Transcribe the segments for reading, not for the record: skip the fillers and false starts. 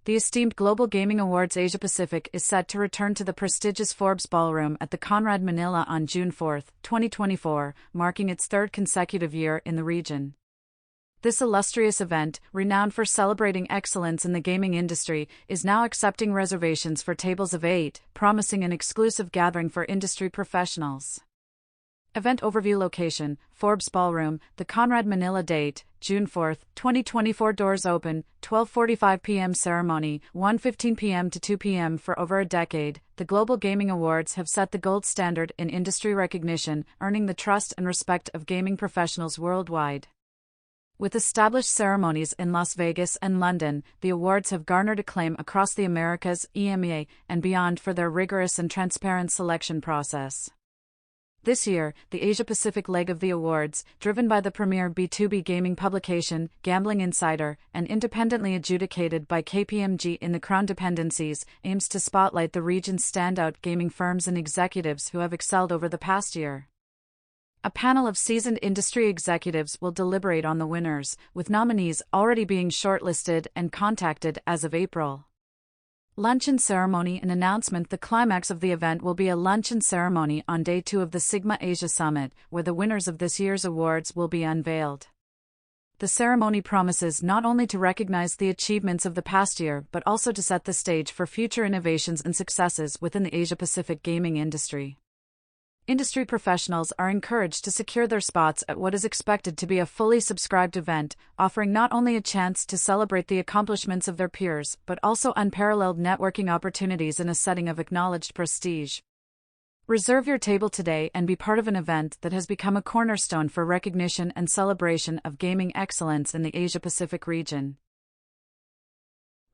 The esteemed Global Gaming Awards Asia-Pacific is set to return to the prestigious Forbes Ballroom at the Conrad Manila on June 4, 2024, marking its third consecutive year in the region. This illustrious event, renowned for celebrating excellence in the gaming industry, is now accepting reservations for tables of 8, promising an exclusive gathering for industry professionals. Event overview location, Forbes Ballroom, the Conrad Manila date, June 4, 2024 doors open, 12:45 p.m. ceremony, 1:15 p.m. to 2 p.m. For over a decade, the Global Gaming Awards have set the gold standard in industry recognition, earning the trust and respect of gaming professionals worldwide. With established ceremonies in Las Vegas and London, the awards have garnered acclaim across the Americas, EMEA, and beyond for their rigorous and transparent selection process. This year, the Asia-Pacific leg of the awards, driven by the premier B2B gaming publication, Gambling Insider, and independently adjudicated by KPMG in the Crown dependencies, aims to spotlight the region's standout gaming firms and executives who have excelled over the past year. A panel of seasoned industry executives will deliberate on the winners, with nominees already being shortlisted and contacted as of April. Luncheon ceremony and announcement. The climax of the event will be a luncheon ceremony on Day 2 of the Sigma Asia Summit, where the winners of this year's awards will be unveiled. The ceremony promises not only to recognize the achievements of the past year but also to set the stage for future innovations and successes within the Asia-Pacific gaming industry. Industry professionals are encouraged to secure their spots at what is expected to be a fully subscribed event, offering not only a chance to celebrate the accomplishments of their peers but also unparalleled networking opportunities in a setting of acknowledged prestige. Reserve your table today and be part of an event that has become a cornerstone for recognition and celebration of gaming excellence in the Asia-Pacific region.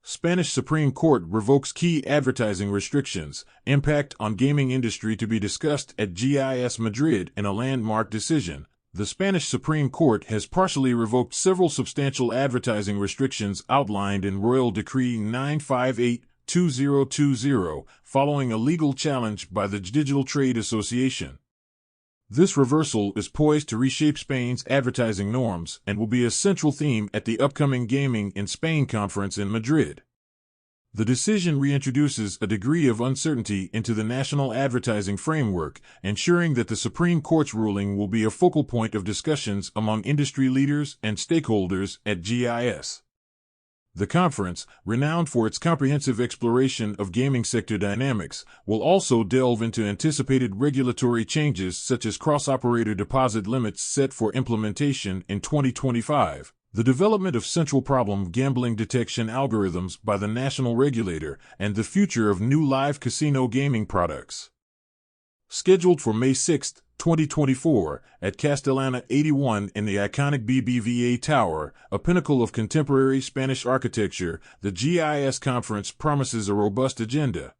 Spanish Supreme Court revokes key advertising restrictions, impact on gaming industry to be discussed at GIS Madrid in a landmark decision. The Spanish Supreme Court has partially revoked several substantial advertising restrictions outlined in Royal Decree 958/2020 following a legal challenge by the Digital Trade Association. This reversal is poised to reshape Spain's advertising norms and will be a central theme at the upcoming Gaming in Spain conference in Madrid. The decision reintroduces a degree of uncertainty into the national advertising framework, ensuring that the Supreme Court's ruling will be a focal point of discussions among industry leaders and stakeholders at GIS. The conference, renowned for its comprehensive exploration of gaming sector dynamics, will also delve into anticipated regulatory changes such as cross-operator deposit limits set for implementation in 2025, the development of central problem gambling detection algorithms by the national regulator, and the future of new live casino gaming products. Scheduled for May 6, 2024, at Castellana 81 in the iconic BBVA Tower, a pinnacle of contemporary Spanish architecture, the GIS conference promises a robust agenda.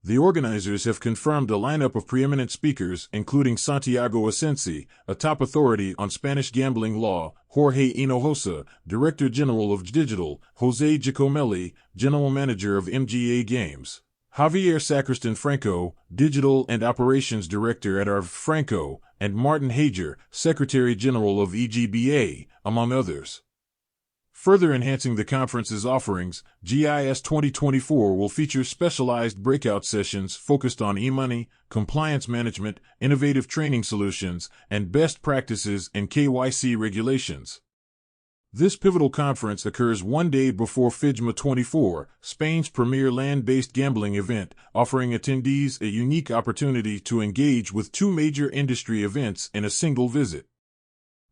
The organizers have confirmed a lineup of preeminent speakers including Santiago Asensi, a top authority on Spanish gambling law, Jorge Hinojosa, Director General of Digital, Jose Giacomelli, General Manager of MGA Games, Javier Sacristan Franco, Digital and Operations Director at ARV Franco, and Martin Hager, Secretary General of EGBA, among others. Further enhancing the conference's offerings, GIS 2024 will feature specialized breakout sessions focused on e-money, compliance management, innovative training solutions, and best practices in KYC regulations. This pivotal conference occurs one day before FIGMA 24, Spain's premier land-based gambling event, offering attendees a unique opportunity to engage with two major industry events in a single visit.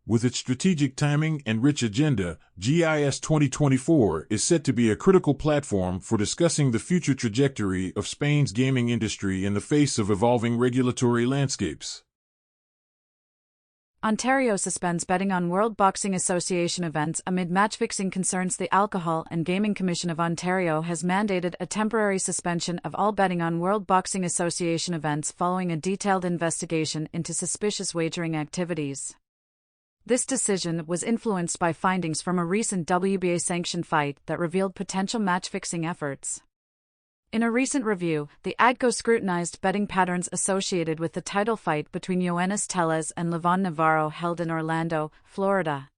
With its strategic timing and rich agenda, GIS 2024 is set to be a critical platform for discussing the future trajectory of Spain's gaming industry in the face of evolving regulatory landscapes. Ontario suspends betting on World Boxing Association events amid match-fixing concerns. The Alcohol and Gaming Commission of Ontario has mandated a temporary suspension of all betting on World Boxing Association events following a detailed investigation into suspicious wagering activities. This decision was influenced by findings from a recent WBA-sanctioned fight that revealed potential match-fixing efforts. In a recent review, the AGCO scrutinized betting patterns associated with the title fight between Yoenis Tellez and Levon Navarro held in Orlando, Florida.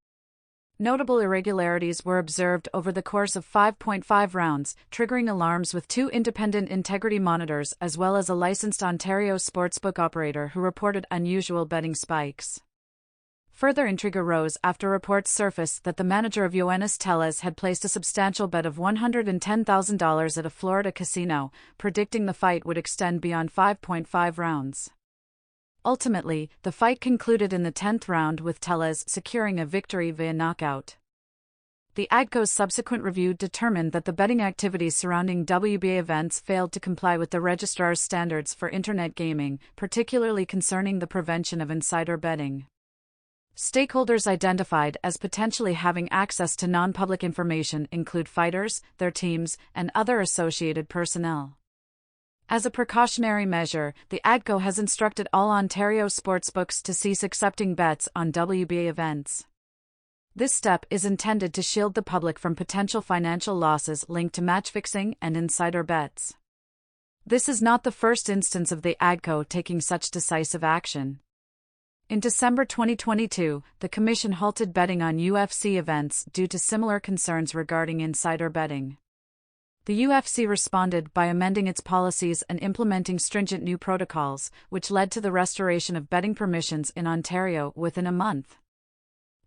Notable irregularities were observed over the course of 5.5 rounds, triggering alarms with 2 independent integrity monitors as well as a licensed Ontario sportsbook operator who reported unusual betting spikes. Further intrigue arose after reports surfaced that the manager of Yoenis Tellez had placed a substantial bet of $110,000 at a Florida casino, predicting the fight would extend beyond 5.5 rounds. Ultimately, the fight concluded in the 10th round with Tellez securing a victory via knockout. The AGCO's subsequent review determined that the betting activities surrounding WBA events failed to comply with the registrar's standards for internet gaming, particularly concerning the prevention of insider betting. Stakeholders identified as potentially having access to non-public information include fighters, their teams, and other associated personnel. As a precautionary measure, the AGCO has instructed all Ontario sportsbooks to cease accepting bets on WBA events. This step is intended to shield the public from potential financial losses linked to match fixing and insider bets. This is not the first instance of the AGCO taking such decisive action. In December 2022, the Commission halted betting on UFC events due to similar concerns regarding insider betting. The UFC responded by amending its policies and implementing stringent new protocols, which led to the restoration of betting permissions in Ontario within a month.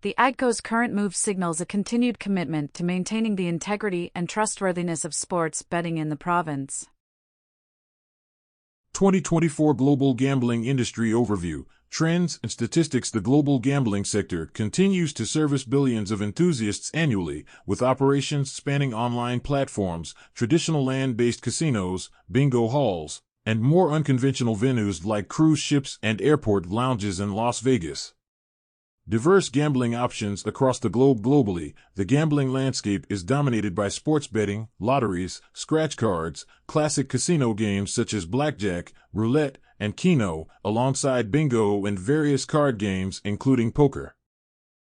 The AGCO's current move signals a continued commitment to maintaining the integrity and trustworthiness of sports betting in the province. 2024 Global Gambling Industry Overview, Trends and Statistics. The global gambling sector continues to service billions of enthusiasts annually, with operations spanning online platforms, traditional land-based casinos, bingo halls, and more unconventional venues like cruise ships and airport lounges in Las Vegas. Diverse gambling options across the globe. Globally, the gambling landscape is dominated by sports betting, lotteries, scratch cards, classic casino games such as blackjack, roulette, and keno, alongside bingo and various card games including poker.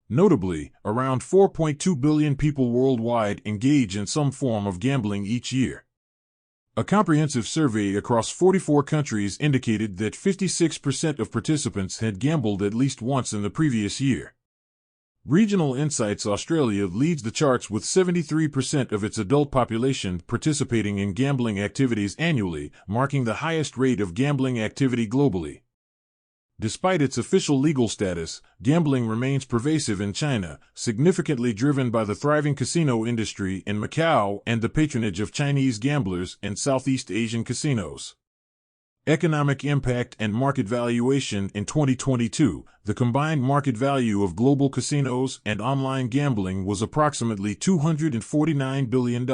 Notably, around 4.2 billion people worldwide engage in some form of gambling each year. A comprehensive survey across 44 countries indicated that 56% of participants had gambled at least once in the previous year. Regional Insights Australia leads the charts with 73% of its adult population participating in gambling activities annually, marking the highest rate of gambling activity globally. Despite its official legal status, gambling remains pervasive in China, significantly driven by the thriving casino industry in Macau and the patronage of Chinese gamblers in Southeast Asian casinos. Economic impact and market valuation. In 2022, the combined market value of global casinos and online gambling was approximately $249 billion.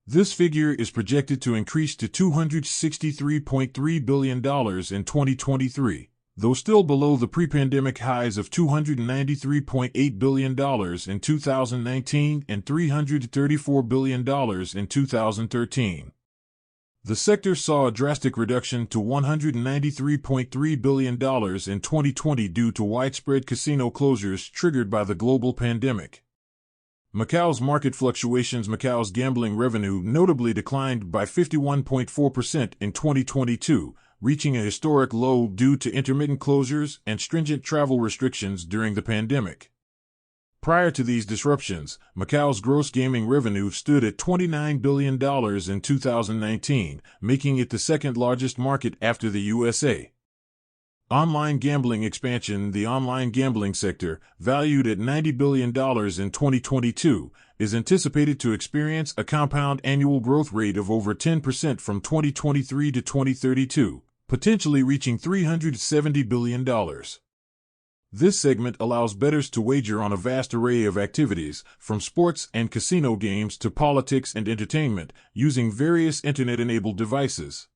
This figure is projected to increase to $263.3 billion in 2023, though still below the pre-pandemic highs of $293.8 billion in 2019 and $334 billion in 2013. The sector saw a drastic reduction to $193.3 billion in 2020 due to widespread casino closures triggered by the global pandemic. Macau's market fluctuations. Macau's gambling revenue notably declined by 51.4% in 2022, reaching a historic low due to intermittent closures and stringent travel restrictions during the pandemic. Prior to these disruptions, Macau's gross gaming revenue stood at $29 billion in 2019, making it the second largest market after the USA. Online gambling expansion. The online gambling sector, valued at $90 billion in 2022, is anticipated to experience a compound annual growth rate of over 10% from 2023 to 2032, potentially reaching $370 billion. This segment allows bettors to wager on a vast array of activities, from sports and casino games to politics and entertainment, using various internet-enabled devices.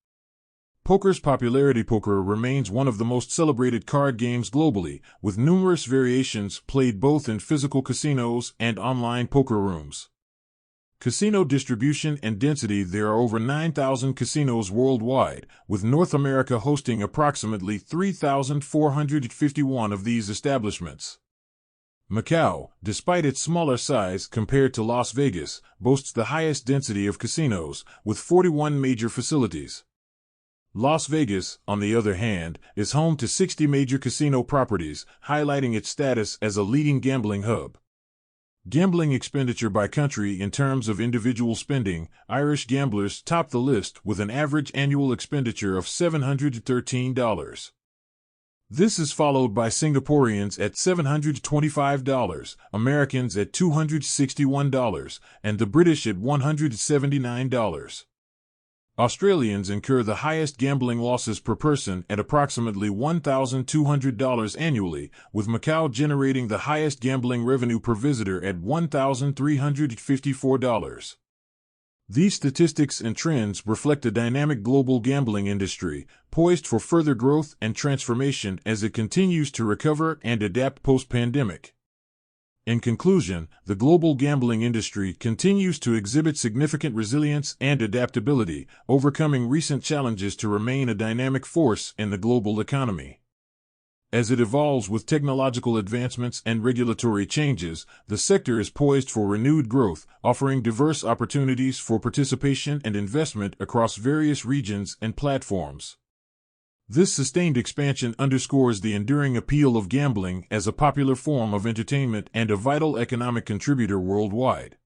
Poker's popularity. Poker remains one of the most celebrated card games globally, with numerous variations played both in physical casinos and online poker rooms. Casino distribution and density. There are over 9,000 casinos worldwide, with North America hosting approximately 3,451 of these establishments. Macau, despite its smaller size compared to Las Vegas, boasts the highest density of casinos, with 41 major facilities. Las Vegas, on the other hand, is home to 60 major casino properties, highlighting its status as a leading gambling hub. Gambling expenditure by country in terms of individual spending, Irish gamblers top the list with an average annual expenditure of $713. This is followed by Singaporeans at $725, Americans at $261, and the British at $179. Australians incur the highest gambling losses per person at approximately $1,200 annually, with Macau generating the highest gambling revenue per visitor at $1,354. These statistics and trends reflect a dynamic global gambling industry, poised for further growth and transformation as it continues to recover and adapt post-pandemic. In conclusion, the global gambling industry continues to exhibit significant resilience and adaptability, overcoming recent challenges to remain a dynamic force in the global economy. As it evolves with technological advancements and regulatory changes, the sector is poised for renewed growth, offering diverse opportunities for participation and investment across various regions and platforms. This sustained expansion underscores the enduring appeal of gambling as a popular form of entertainment and a vital economic contributor worldwide.